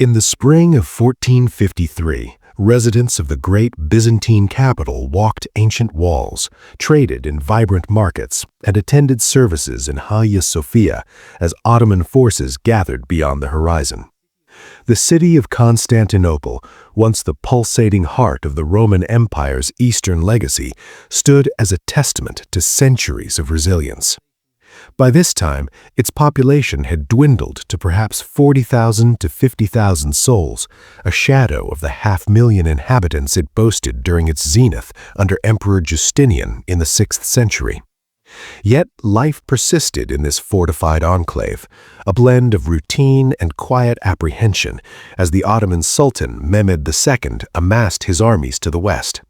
In the spring of 1453, residents of the great Byzantine capital walked ancient walls, traded in vibrant markets, and attended services in Hagia Sophia as Ottoman forces gathered beyond the horizon. The city of Constantinople, once the pulsating heart of the Roman Empire's eastern legacy, stood as a testament to centuries of resilience. By this time, its population had dwindled to perhaps 40,000 to 50,000 souls, a shadow of the 500,000 inhabitants it boasted during its zenith under Emperor Justinian in the 6th century. Yet life persisted in this fortified enclave, a blend of routine and quiet apprehension as the Ottoman Sultan Mehmed II amassed his armies to the west.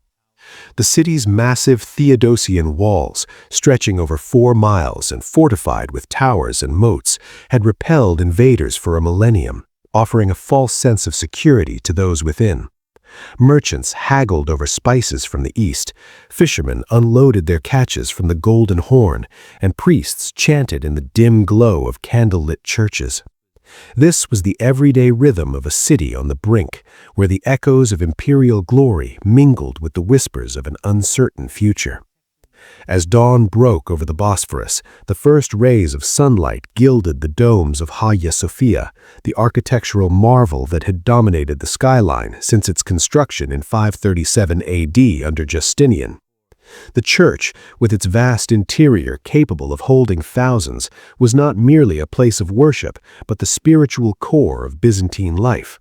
The city's massive Theodosian walls, stretching over 4 miles and fortified with towers and moats, had repelled invaders for a millennium, offering a false sense of security to those within. Merchants haggled over spices from the east, fishermen unloaded their catches from the Golden Horn, and priests chanted in the dim glow of candlelit churches. This was the everyday rhythm of a city on the brink, where the echoes of imperial glory mingled with the whispers of an uncertain future. As dawn broke over the Bosphorus, the first rays of sunlight gilded the domes of Hagia Sophia, the architectural marvel that had dominated the skyline since its construction in 537 AD under Justinian. The church, with its vast interior capable of holding thousands, was not merely a place of worship, but the spiritual core of Byzantine life.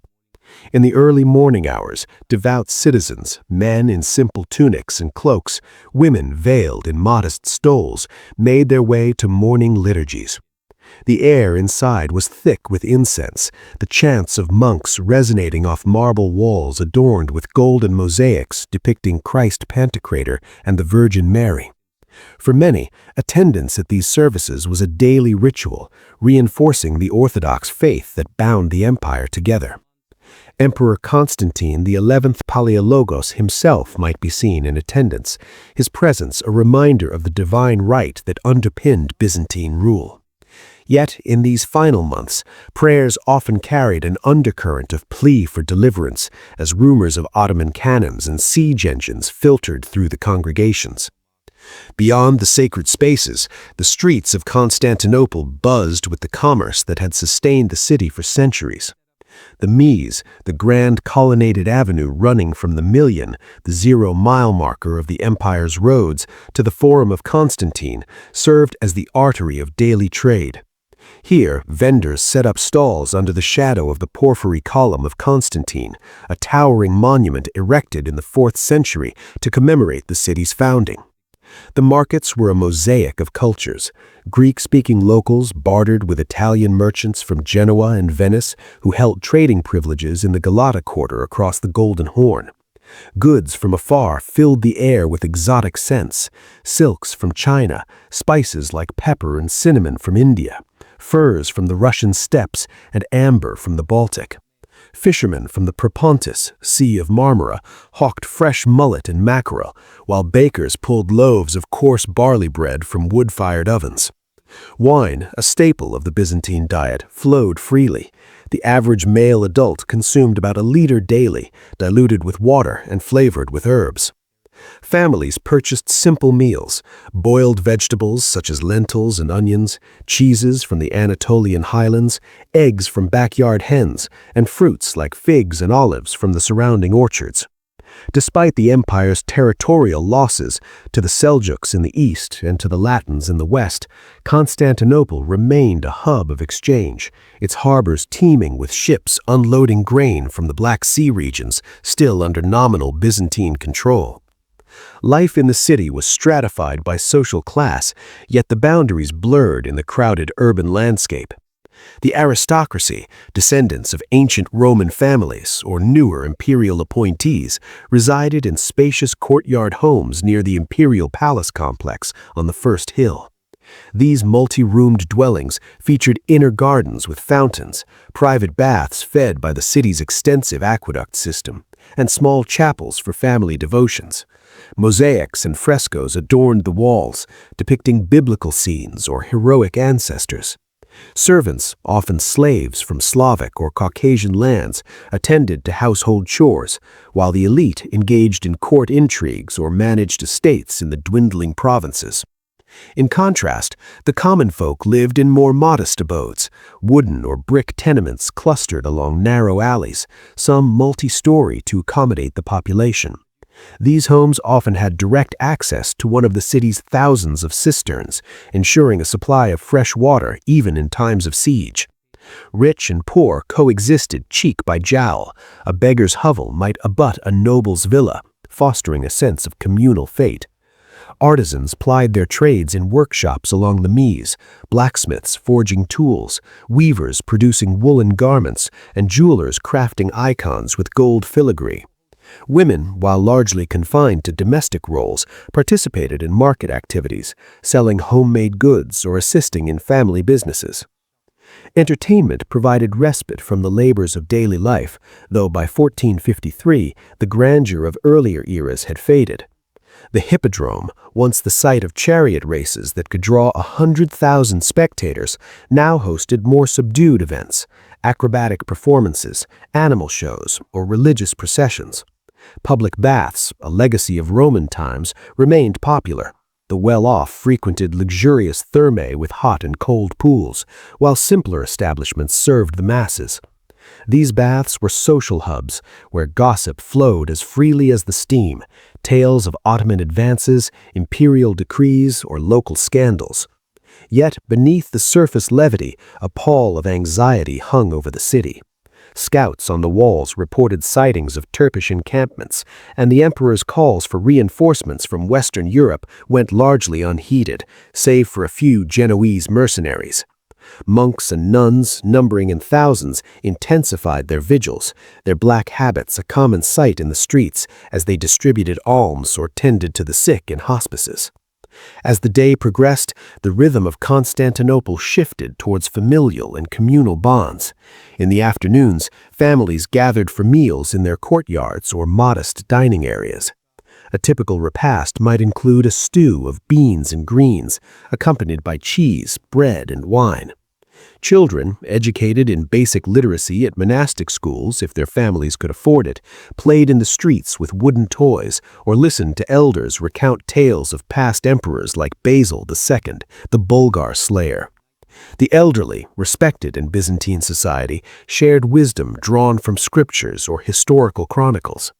In the early morning hours, devout citizens, men in simple tunics and cloaks, women veiled in modest stoles, made their way to morning liturgies. The air inside was thick with incense, the chants of monks resonating off marble walls adorned with golden mosaics depicting Christ Pantocrator and the Virgin Mary. For many, attendance at these services was a daily ritual, reinforcing the Orthodox faith that bound the empire together. Emperor Constantine XI Palaiologos himself might be seen in attendance, his presence a reminder of the divine right that underpinned Byzantine rule. Yet, in these final months, prayers often carried an undercurrent of plea for deliverance as rumors of Ottoman cannons and siege engines filtered through the congregations. Beyond the sacred spaces, the streets of Constantinople buzzed with the commerce that had sustained the city for centuries. The Mese, the grand colonnaded avenue running from the Million, the 0-mile marker of the empire's roads, to the Forum of Constantine, served as the artery of daily trade. Here, vendors set up stalls under the shadow of the porphyry column of Constantine, a towering monument erected in the 4th century to commemorate the city's founding. The markets were a mosaic of cultures. Greek-speaking locals bartered with Italian merchants from Genoa and Venice who held trading privileges in the Galata quarter across the Golden Horn. Goods from afar filled the air with exotic scents, silks from China, spices like pepper and cinnamon from India, furs from the Russian steppes, and amber from the Baltic. Fishermen from the Propontis, Sea of Marmara, hawked fresh mullet and mackerel, while bakers pulled loaves of coarse barley bread from wood-fired ovens. Wine, a staple of the Byzantine diet, flowed freely. The average male adult consumed about 1 liter daily, diluted with water and flavored with herbs. Families purchased simple meals, boiled vegetables such as lentils and onions, cheeses from the Anatolian highlands, eggs from backyard hens, and fruits like figs and olives from the surrounding orchards. Despite the empire's territorial losses to the Seljuks in the east and to the Latins in the west, Constantinople remained a hub of exchange, its harbors teeming with ships unloading grain from the Black Sea regions still under nominal Byzantine control. Life in the city was stratified by social class, yet the boundaries blurred in the crowded urban landscape. The aristocracy, descendants of ancient Roman families or newer imperial appointees, resided in spacious courtyard homes near the imperial palace complex on the first hill. These multi-roomed dwellings featured inner gardens with fountains, private baths fed by the city's extensive aqueduct system, and small chapels for family devotions. Mosaics and frescoes adorned the walls, depicting biblical scenes or heroic ancestors. Servants, often slaves from Slavic or Caucasian lands, attended to household chores, while the elite engaged in court intrigues or managed estates in the dwindling provinces. In contrast, the common folk lived in more modest abodes, wooden or brick tenements clustered along narrow alleys, some multi-story to accommodate the population. These homes often had direct access to one of the city's thousands of cisterns, ensuring a supply of fresh water even in times of siege. Rich and poor coexisted cheek by jowl. A beggar's hovel might abut a noble's villa, fostering a sense of communal fate. Artisans plied their trades in workshops along the Mese, blacksmiths forging tools, weavers producing woolen garments, and jewelers crafting icons with gold filigree. Women, while largely confined to domestic roles, participated in market activities, selling homemade goods or assisting in family businesses. Entertainment provided respite from the labors of daily life, though by 1453 the grandeur of earlier eras had faded. The Hippodrome, once the site of chariot races that could draw 100,000 spectators, now hosted more subdued events, acrobatic performances, animal shows, or religious processions. Public baths, a legacy of Roman times, remained popular. The well-off frequented luxurious thermae with hot and cold pools, while simpler establishments served the masses. These baths were social hubs, where gossip flowed as freely as the steam, tales of Ottoman advances, imperial decrees, or local scandals. Yet, beneath the surface levity, a pall of anxiety hung over the city. Scouts on the walls reported sightings of Turkish encampments, and the emperor's calls for reinforcements from Western Europe went largely unheeded, save for a few Genoese mercenaries. Monks and nuns, numbering in thousands, intensified their vigils, their black habits a common sight in the streets as they distributed alms or tended to the sick in hospices. As the day progressed, the rhythm of Constantinople shifted towards familial and communal bonds. In the afternoons, families gathered for meals in their courtyards or modest dining areas. A typical repast might include a stew of beans and greens, accompanied by cheese, bread, and wine. Children, educated in basic literacy at monastic schools if their families could afford it, played in the streets with wooden toys or listened to elders recount tales of past emperors like Basil II, the Bulgar slayer. The elderly, respected in Byzantine society, shared wisdom drawn from scriptures or historical chronicles.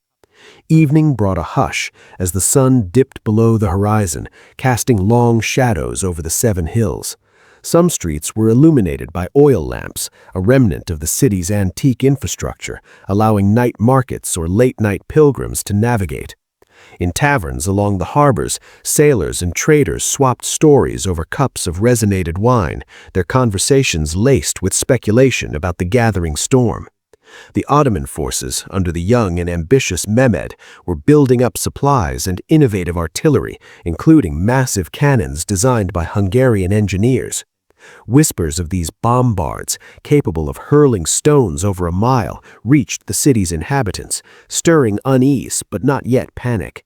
Evening brought a hush as the sun dipped below the horizon, casting long shadows over the 7 hills. Some streets were illuminated by oil lamps, a remnant of the city's antique infrastructure, allowing night markets or late-night pilgrims to navigate. In taverns along the harbors, sailors and traders swapped stories over cups of resonated wine, their conversations laced with speculation about the gathering storm. The Ottoman forces, under the young and ambitious Mehmed, were building up supplies and innovative artillery, including massive cannons designed by Hungarian engineers. Whispers of these bombards, capable of hurling stones over a mile, reached the city's inhabitants, stirring unease but not yet panic.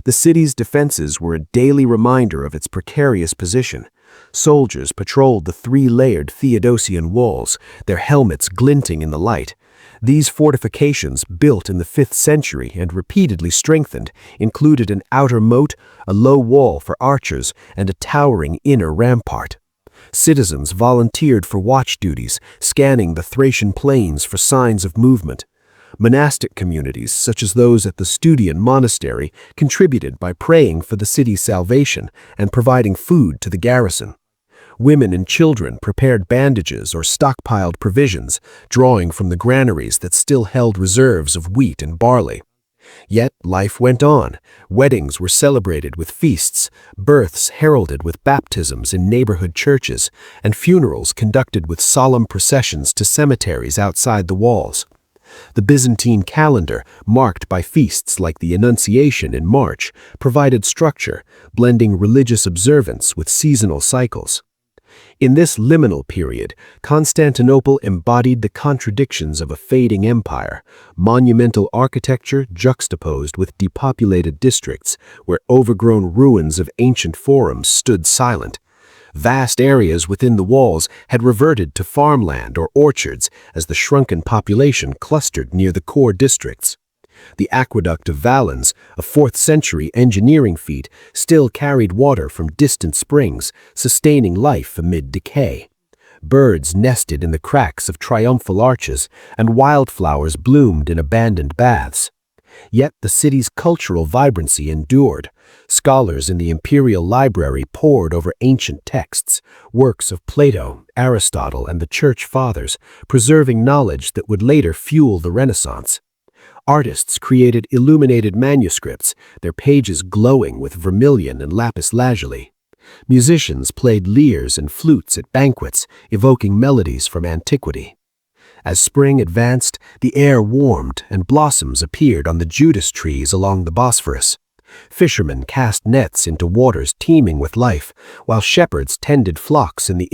The city's defenses were a daily reminder of its precarious position. Soldiers patrolled the 3-layered Theodosian Walls, their helmets glinting in the light. These fortifications, built in the 5th century and repeatedly strengthened, included an outer moat, a low wall for archers, and a towering inner rampart. Citizens volunteered for watch duties, scanning the Thracian plains for signs of movement. Monastic communities, such as those at the Studian monastery, contributed by praying for the city's salvation and providing food to the garrison. Women and children prepared bandages or stockpiled provisions, drawing from the granaries that still held reserves of wheat and barley. Yet life went on. Weddings were celebrated with feasts, births heralded with baptisms in neighborhood churches, and funerals conducted with solemn processions to cemeteries outside the walls. The Byzantine calendar, marked by feasts like the Annunciation in March, provided structure, blending religious observance with seasonal cycles. In this liminal period, Constantinople embodied the contradictions of a fading empire, monumental architecture juxtaposed with depopulated districts where overgrown ruins of ancient forums stood silent. Vast areas within the walls had reverted to farmland or orchards as the shrunken population clustered near the core districts. The aqueduct of Valens, a 4th-century engineering feat, still carried water from distant springs, sustaining life amid decay. Birds nested in the cracks of triumphal arches, and wildflowers bloomed in abandoned baths. Yet the city's cultural vibrancy endured. Scholars in the imperial library pored over ancient texts, works of Plato, Aristotle, and the Church Fathers, preserving knowledge that would later fuel the Renaissance. Artists created illuminated manuscripts, their pages glowing with vermilion and lapis lazuli. Musicians played lyres and flutes at banquets, evoking melodies from antiquity. As spring advanced, the air warmed and blossoms appeared on the Judas trees along the Bosphorus. Fishermen cast nets into waters teeming with life, while shepherds tended flocks in the